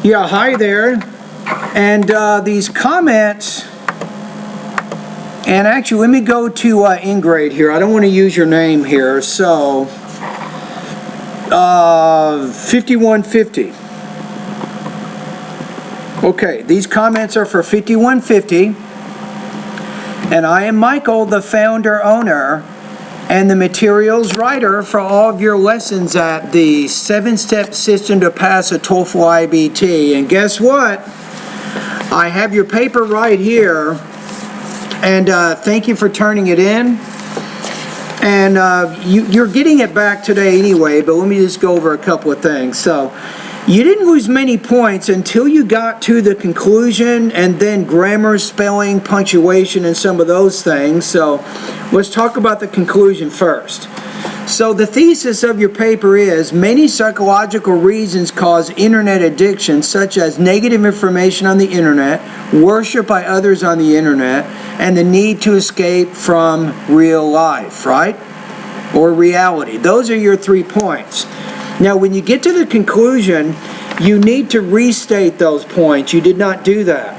Yeah, hi there. And these comments, and actually let me go to Ingrate here. I don't want to use your name here. So 5150. Okay, these comments are for 5150. And I am Michael, the founder, owner, and the materials writer for all of your lessons at the 7-step system to pass a TOEFL iBT. And guess what? I have your paper right here, and thank you for turning it in. And you're getting it back today anyway, but let me just go over a couple of things. So, you didn't lose many points until you got to the conclusion, and then grammar, spelling, punctuation, and some of those things. So let's talk about the conclusion first. So the thesis of your paper is many psychological reasons cause internet addiction, such as negative information on the internet, worship by others on the internet, and the need to escape from real life, right? Or reality. Those are your 3 points. Now, when you get to the conclusion, you need to restate those points. You did not do that.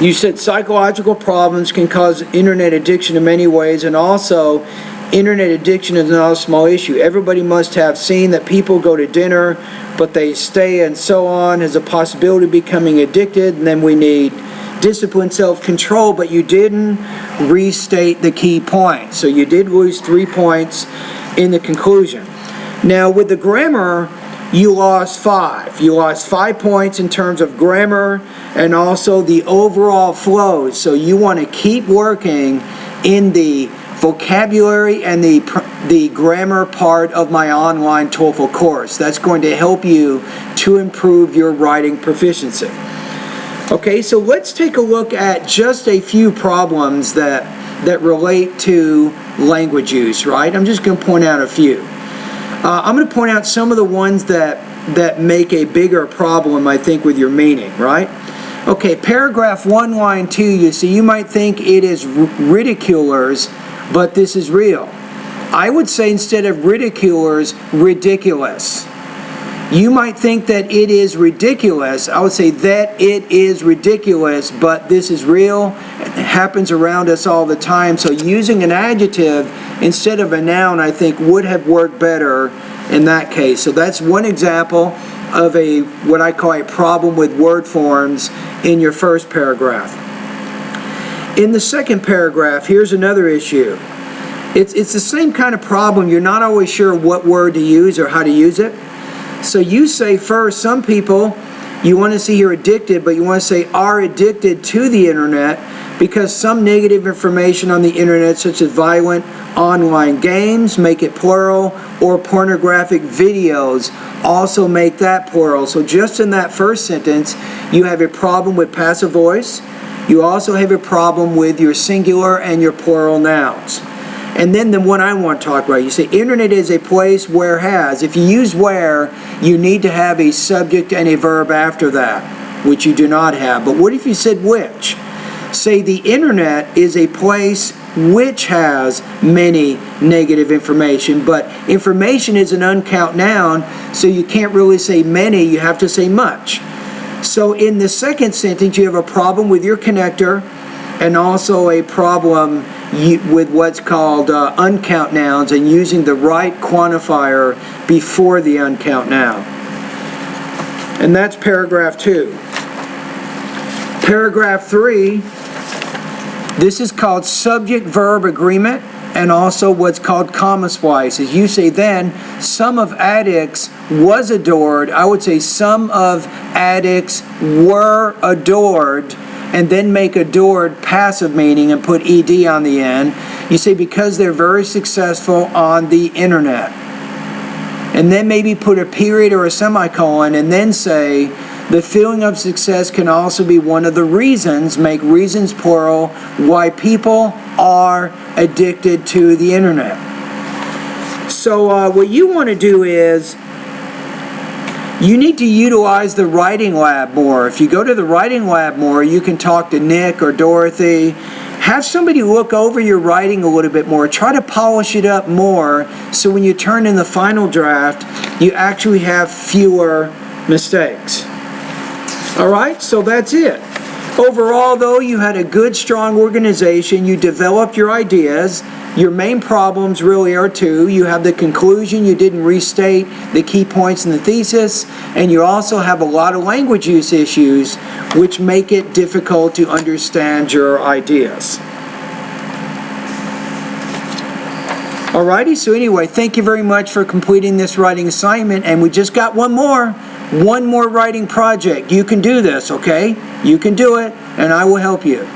You said psychological problems can cause internet addiction in many ways, and also internet addiction is not a small issue. Everybody must have seen that people go to dinner, but they stay and so on, as a possibility of becoming addicted, and then we need discipline, self-control, but you didn't restate the key points. So you did lose 3 points in the conclusion. Now with the grammar, you lost 5. You lost 5 points in terms of grammar and also the overall flow. So you want to keep working in the vocabulary and the grammar part of my online TOEFL course. That's going to help you to improve your writing proficiency. Okay, so let's take a look at just a few problems that relate to language use, right? I'm just going to point out a few. I'm going to point out some of the ones that make a bigger problem, I think, with your meaning, right? Okay, paragraph 1, line 2, you see, you might think it is ridiculers, but this is real. I would say instead of ridiculers, ridiculous. You might think that it is ridiculous. I would say that it is ridiculous, but this is real. It happens around us all the time. So using an adjective instead of a noun, I think, would have worked better in that case. So that's one example of what I call a problem with word forms in your first paragraph. In the second paragraph, here's another issue. It's the same kind of problem. You're not always sure what word to use or how to use it. So you say first, some people, you want to see here addicted, but you want to say are addicted to the internet because some negative information on the internet, such as violent online games, make it plural, or pornographic videos also make that plural. So just in that first sentence, you have a problem with passive voice. You also have a problem with your singular and your plural nouns. And then the one I want to talk about, you say internet is a place where has. If you use where, you need to have a subject and a verb after that, which you do not have. But what if you said which? Say the internet is a place which has many negative information, but information is an uncount noun, so you can't really say many, you have to say much. So in the second sentence, you have a problem with your connector and also a problem with what's called uncount nouns and using the right quantifier before the uncount noun. And that's paragraph 2. Paragraph 3, this is called subject-verb agreement and also what's called comma splice. As you say then, some of addicts was adored. I would say some of addicts were adored, and then make adored passive meaning and put ed on the end. You say because they're very successful on the internet. And then maybe put a period or a semicolon and then say the feeling of success can also be one of the reasons, make reasons plural, why people are addicted to the internet. So what you want to do is you need to utilize the writing lab more. If you go to the writing lab more, you can talk to Nick or Dorothy. Have somebody look over your writing a little bit more. Try to polish it up more so when you turn in the final draft, you actually have fewer mistakes. All right, so that's it. Overall, though, you had a good, strong organization. You developed your ideas. Your main problems really are two. You have the conclusion, you didn't restate the key points in the thesis, and you also have a lot of language use issues which make it difficult to understand your ideas. Alrighty, so anyway, thank you very much for completing this writing assignment, and we just got one more writing project. You can do this, okay? You can do it, and I will help you.